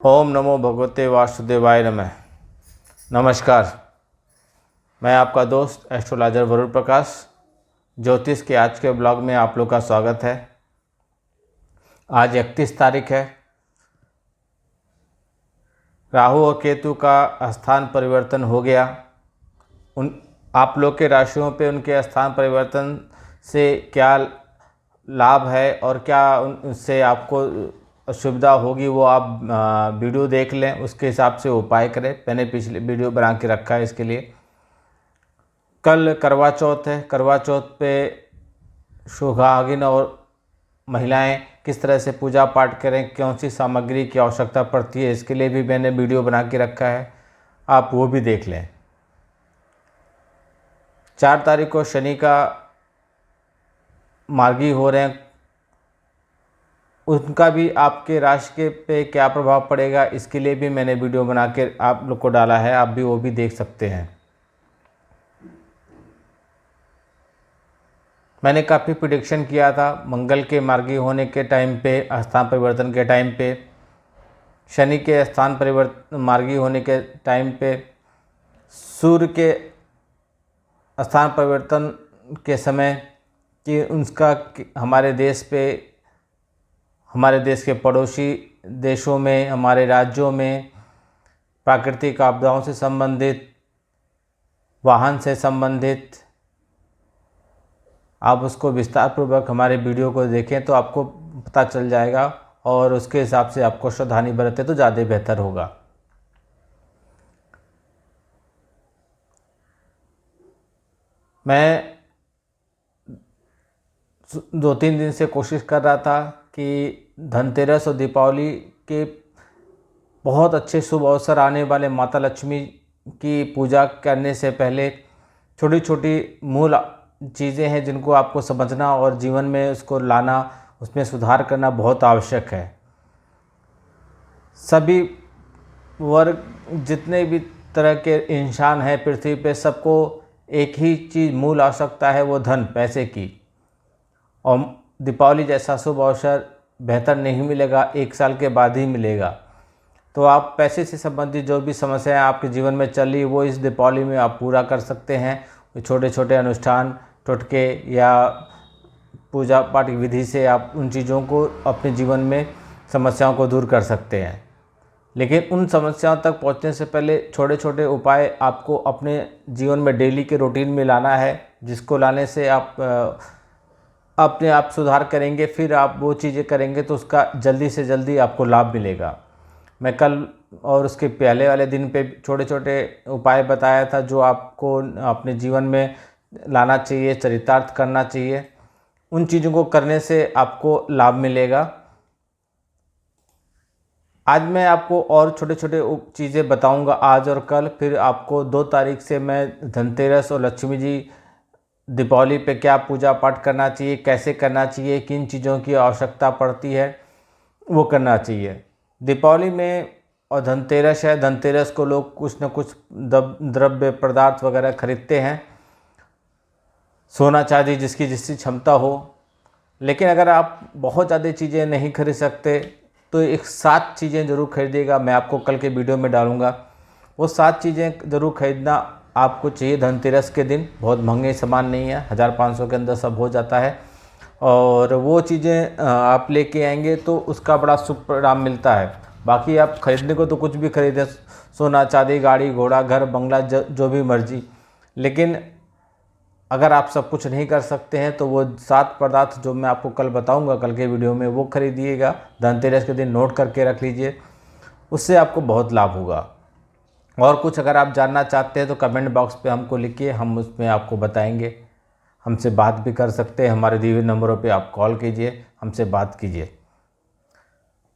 ओम नमो भगवते वासुदेवाय नमः। नमस्कार, मैं आपका दोस्त एस्ट्रोलॉजर वरुण प्रकाश ज्योतिष के आज के ब्लॉग में आप लोग का स्वागत है। आज 31 तारीख है। राहु और केतु का स्थान परिवर्तन हो गया। आप लोग के राशियों पे उनके स्थान परिवर्तन से क्या लाभ है और क्या उससे आपको सुविधा होगी, वो आप वीडियो देख लें, उसके हिसाब से उपाय करें। मैंने पिछले वीडियो बना के रखा है इसके लिए। कल करवा चौथ है। करवा चौथ पे सुहागिन और महिलाएं किस तरह से पूजा पाठ करें, कौन सी सामग्री की आवश्यकता पड़ती है, इसके लिए भी मैंने वीडियो बना के रखा है, आप वो भी देख लें। 4 तारीख को शनि का मार्गी हो रहे हैं, उनका भी आपके राशि के पे क्या प्रभाव पड़ेगा, इसके लिए भी मैंने वीडियो बना के आप लोग को डाला है, आप भी वो भी देख सकते हैं। मैंने काफ़ी प्रिडिक्शन किया था मंगल के मार्गी होने के टाइम पे, स्थान परिवर्तन के टाइम पे, शनि के स्थान परिवर्तन मार्गी होने के टाइम पे, सूर्य के स्थान परिवर्तन के समय कि उसका हमारे देश पे, हमारे देश के पड़ोसी देशों में, हमारे राज्यों में प्राकृतिक आपदाओं से संबंधित, वाहन से संबंधित, आप उसको विस्तार पूर्वक हमारे वीडियो को देखें तो आपको पता चल जाएगा और उसके हिसाब से आपको सावधानी बरतें तो ज़्यादा बेहतर होगा। मैं 2-3 दिन से कोशिश कर रहा था कि धनतेरस और दीपावली के बहुत अच्छे शुभ अवसर आने वाले, माता लक्ष्मी की पूजा करने से पहले छोटी छोटी मूल चीज़ें हैं जिनको आपको समझना और जीवन में उसको लाना, उसमें सुधार करना बहुत आवश्यक है। सभी वर्ग, जितने भी तरह के इंसान हैं पृथ्वी पे, सबको एक ही चीज़ मूल आवश्यकता है, वो धन, पैसे की। और दीपावली जैसा शुभ अवसर बेहतर नहीं मिलेगा, 1 साल के बाद ही मिलेगा। तो आप पैसे से संबंधित जो भी समस्याएं आपके जीवन में चल रही, वो इस दीपावली में आप पूरा कर सकते हैं। छोटे छोटे अनुष्ठान, टोटके या पूजा पाठ की विधि से आप उन चीज़ों को अपने जीवन में समस्याओं को दूर कर सकते हैं। लेकिन उन समस्याओं तक पहुंचने से पहले छोटे छोटे उपाय आपको अपने जीवन में डेली के रूटीन में लाना है, जिसको लाने से आप अपने आप सुधार करेंगे। फिर आप वो चीज़ें करेंगे तो उसका जल्दी से जल्दी आपको लाभ मिलेगा। मैं कल और उसके पहले वाले दिन पे छोटे छोटे उपाय बताया था जो आपको अपने जीवन में लाना चाहिए, चरितार्थ करना चाहिए। उन चीज़ों को करने से आपको लाभ मिलेगा। आज मैं आपको और छोटे छोटे चीज़ें बताऊंगा आज और कल। फिर आपको 2 तारीख से मैं धनतेरस और लक्ष्मी जी दीपावली पे क्या पूजा पाठ करना चाहिए, कैसे करना चाहिए, किन चीज़ों की आवश्यकता पड़ती है, वो करना चाहिए। दीपावली में और धनतेरस है, धनतेरस को लोग कुछ न कुछ द्रव्य पदार्थ वगैरह खरीदते हैं, सोना चांदी जिसकी जिसकी क्षमता हो। लेकिन अगर आप बहुत ज़्यादा चीज़ें नहीं खरीद सकते तो एक 7 चीज़ें ज़रूर खरीदिएगा। मैं आपको कल के वीडियो में डालूँगा। वो 7 चीज़ें ज़रूर खरीदना आपको चाहिए धनतेरस के दिन। बहुत महंगे सामान नहीं है, 1500 के अंदर सब हो जाता है। और वो चीज़ें आप लेके आएंगे तो उसका बड़ा शुभ परिणाम मिलता है। बाकी आप खरीदने को तो कुछ भी खरीदें, सोना चांदी, गाड़ी घोड़ा, घर बंगला, जो भी मर्जी। लेकिन अगर आप सब कुछ नहीं कर सकते हैं तो वो 7 पदार्थ जो मैं आपको कल बताऊंगा कल के वीडियो में, वो खरीदिएगा। धनतेरस के दिन नोट करके रख लीजिए, उससे आपको बहुत लाभ होगा। और कुछ अगर आप जानना चाहते हैं तो कमेंट बॉक्स पे हमको लिखिए, हम उसमें आपको बताएंगे। हमसे बात भी कर सकते हैं, हमारे दिए हुए नंबरों पे आप कॉल कीजिए, हमसे बात कीजिए।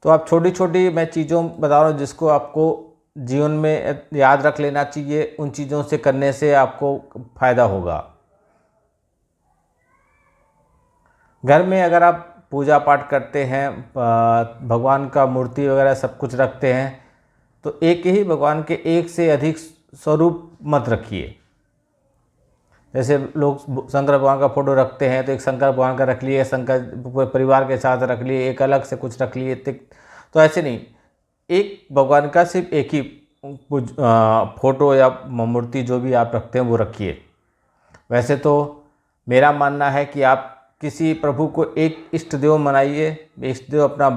तो आप छोटी छोटी मैं चीज़ों बता रहा हूँ जिसको आपको जीवन में याद रख लेना चाहिए। उन चीज़ों से करने से आपको फ़ायदा होगा। घर में अगर आप पूजा पाठ करते हैं, भगवान का मूर्ति वगैरह सब कुछ रखते हैं, तो एक ही भगवान के एक से अधिक स्वरूप मत रखिए। जैसे लोग शंकर भगवान का फोटो रखते हैं तो एक शंकर भगवान का रख लिए, शंकर पूरे परिवार के साथ रख लिए, एक अलग से कुछ रख लिए, तो ऐसे नहीं। एक भगवान का सिर्फ एक ही फोटो या मूर्ति जो भी आप रखते हैं वो रखिए। वैसे तो मेरा मानना है कि आप किसी प्रभु को एक इष्ट देव मनाइए, इष्ट देव अपना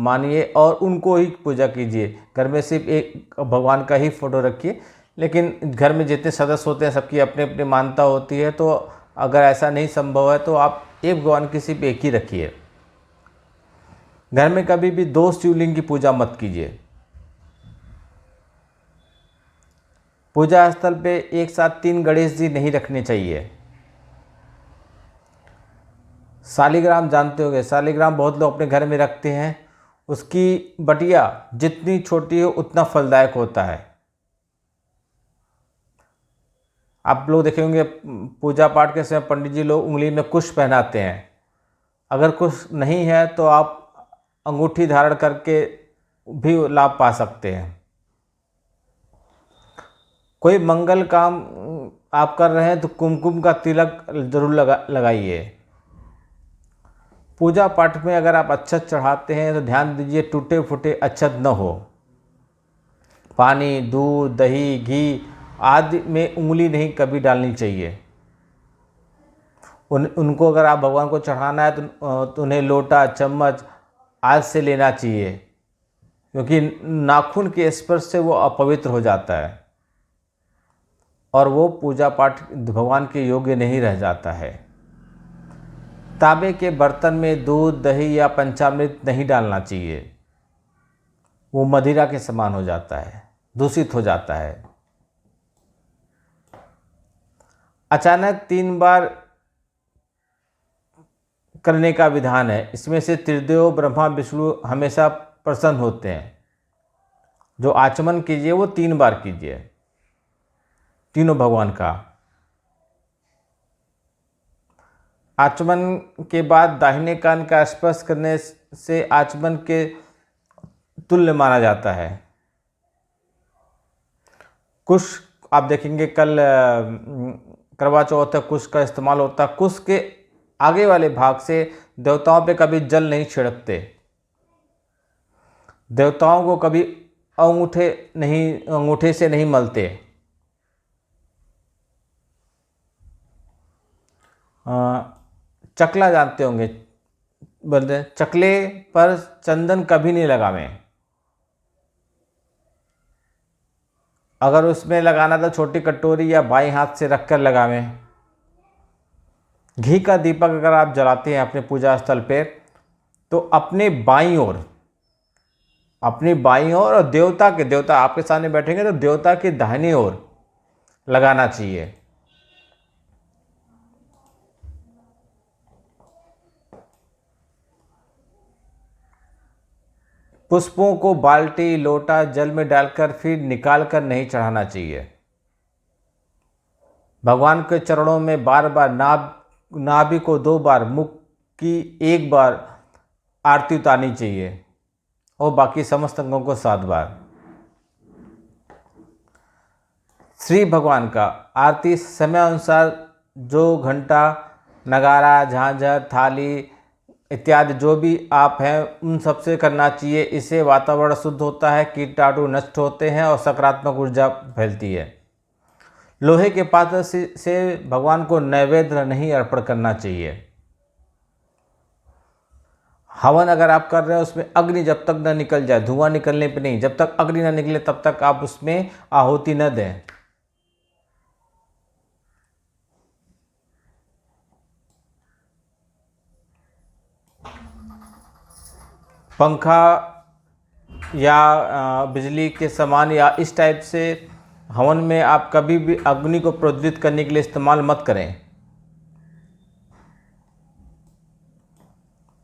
मानिए और उनको ही पूजा कीजिए। घर में सिर्फ एक भगवान का ही फोटो रखिए, लेकिन घर में जितने सदस्य होते हैं सबकी अपनी अपनी मान्यता होती है, तो अगर ऐसा नहीं संभव है तो आप एक भगवान की सिर्फ एक ही रखिए। घर में कभी भी दो शिवलिंग की पूजा मत कीजिए। पूजा स्थल पे एक साथ 3 गणेश जी नहीं रखने चाहिए। शालिग्राम जानते होंगे, शालिग्राम बहुत लोग अपने घर में रखते हैं। उसकी बटिया जितनी छोटी हो उतना फलदायक होता है। आप लोग देखे होंगे पूजा पाठ के समय पंडित जी लोग उंगली में कुश पहनाते हैं। अगर कुश नहीं है तो आप अंगूठी धारण करके भी लाभ पा सकते हैं। कोई मंगल काम आप कर रहे हैं तो कुमकुम का तिलक जरूर लगाइए। पूजा पाठ में अगर आप अक्षत चढ़ाते हैं तो ध्यान दीजिए टूटे फूटे अक्षत न हो। पानी, दूध, दही, घी आदि में उंगली नहीं कभी डालनी चाहिए। उनको अगर आप भगवान को चढ़ाना है तो उन्हें लोटा, चम्मच आदि से लेना चाहिए, क्योंकि नाखून के स्पर्श से वो अपवित्र हो जाता है और वो पूजा पाठ भगवान के योग्य नहीं रह जाता है। तांबे के बर्तन में दूध, दही या पंचामृत नहीं डालना चाहिए, वो मदिरा के समान हो जाता है, दूषित हो जाता है। अचानक 3 बार करने का विधान है। इसमें से त्रिदेव ब्रह्मा विष्णु हमेशा प्रसन्न होते हैं। जो आचमन कीजिए वो 3 बार कीजिए, तीनों भगवान का। आचमन के बाद दाहिने कान का स्पर्श करने से आचमन के तुल्य माना जाता है। कुश आप देखेंगे कल करवा चौथ है, कुश का इस्तेमाल होता है। कुश के आगे वाले भाग से देवताओं पे कभी जल नहीं छिड़कते। देवताओं को कभी अंगूठे से नहीं मलते। चकला जानते होंगे, बोलते हैं चकले पर चंदन कभी नहीं लगावें। अगर उसमें लगाना तो छोटी कटोरी या बाएं हाथ से रखकर लगावें। घी का दीपक अगर आप जलाते हैं अपने पूजा स्थल पे तो अपनी बाईं ओर और देवता आपके सामने बैठेंगे तो देवता की दाहिनी ओर लगाना चाहिए। पुष्पों को बाल्टी, लोटा जल में डालकर फिर निकालकर नहीं चढ़ाना चाहिए। भगवान के चरणों में बार बार नाभि को 2 बार, मुख की 1 बार आरती उतारनी चाहिए और बाकी समस्त अंगों को 7 बार। श्री भगवान का आरती समय अनुसार जो घंटा, नगारा, झांझर, थाली इत्यादि जो भी आप हैं उन सबसे करना चाहिए। इससे वातावरण शुद्ध होता है, कीटाणु नष्ट होते हैं और सकारात्मक ऊर्जा फैलती है। लोहे के पात्र से भगवान को नैवेद्य नहीं अर्पण करना चाहिए। हवन अगर आप कर रहे हैं उसमें अग्नि जब तक न निकल जाए, धुआं निकलने पे नहीं, जब तक अग्नि न निकले तब तक आप उसमें आहुति न दें। पंखा या बिजली के सामान या इस टाइप से हवन में आप कभी भी अग्नि को प्रज्वलित करने के लिए इस्तेमाल मत करें।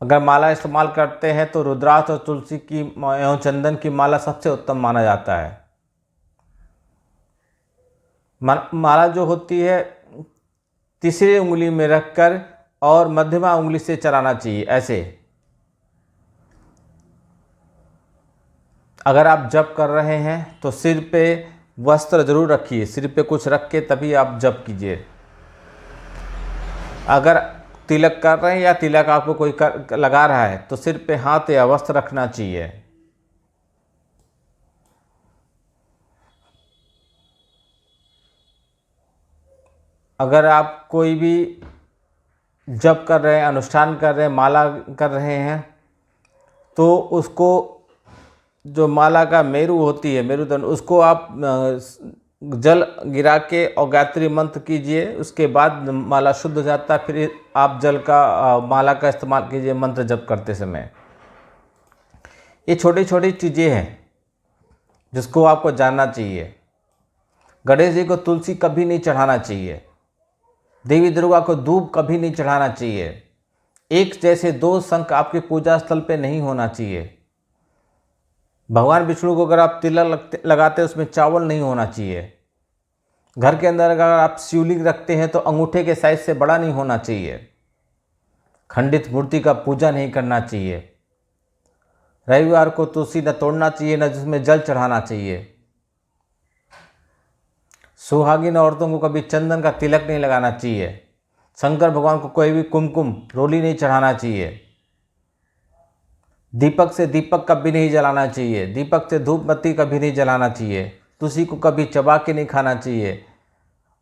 अगर माला इस्तेमाल करते हैं तो रुद्राक्ष और तुलसी की एवं चंदन की माला सबसे उत्तम माना जाता है। माला जो होती है तीसरी उंगली में रखकर और मध्यमा उंगली से चलाना चाहिए ऐसे। अगर आप जप कर रहे हैं तो सिर पे वस्त्र जरूर रखिए, सिर पे कुछ रख के तभी आप जप कीजिए। अगर तिलक कर रहे हैं या तिलक आपको कोई लगा रहा है तो सिर पे हाथ या वस्त्र रखना चाहिए। अगर आप कोई भी जप कर रहे हैं, अनुष्ठान कर रहे हैं, माला कर रहे हैं, तो उसको जो माला का मेरु होती है, मेरुदंड, उसको आप जल गिरा के और गायत्री मंत्र कीजिए। उसके बाद माला शुद्ध हो जाता है। फिर आप जल का माला का इस्तेमाल कीजिए मंत्र जप करते समय। ये छोटी छोटी चीज़ें हैं जिसको आपको जानना चाहिए। गणेश जी को तुलसी कभी नहीं चढ़ाना चाहिए। देवी दुर्गा को धूप कभी नहीं चढ़ाना चाहिए। एक जैसे दो शंख आपके पूजा स्थल पे नहीं होना चाहिए। भगवान विष्णु को अगर आप तिलक लगाते हैं, उसमें चावल नहीं होना चाहिए। घर के अंदर अगर आप शिवलिंग रखते हैं तो अंगूठे के साइज से बड़ा नहीं होना चाहिए। खंडित मूर्ति का पूजा नहीं करना चाहिए। रविवार को तुलसी न तोड़ना चाहिए, न जिसमें जल चढ़ाना चाहिए। सुहागिन औरतों को कभी चंदन का तिलक नहीं लगाना चाहिए। शंकर भगवान को कोई भी कुमकुम रोली नहीं चढ़ाना चाहिए। दीपक से दीपक कभी नहीं जलाना चाहिए। दीपक से धूप बत्ती कभी नहीं जलाना चाहिए। तुलसी को कभी चबा के नहीं खाना चाहिए।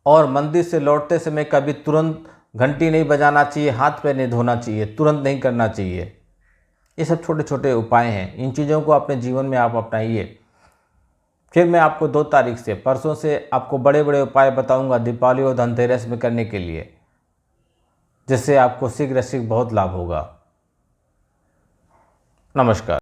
और मंदिर से लौटते समय कभी तुरंत घंटी नहीं बजाना चाहिए। हाथ पैर नहीं धोना चाहिए। तुरंत नहीं करना चाहिए। ये सब छोटे छोटे उपाय हैं। इन चीज़ों को अपने जीवन में आप अपनाइए। फिर मैं आपको 2 तारीख से, परसों से आपको बड़े बड़े उपाय बताऊंगा दीपावली और धनतेरस में करने के लिए, जिससे आपको शीघ्र बहुत लाभ होगा। नमस्कार।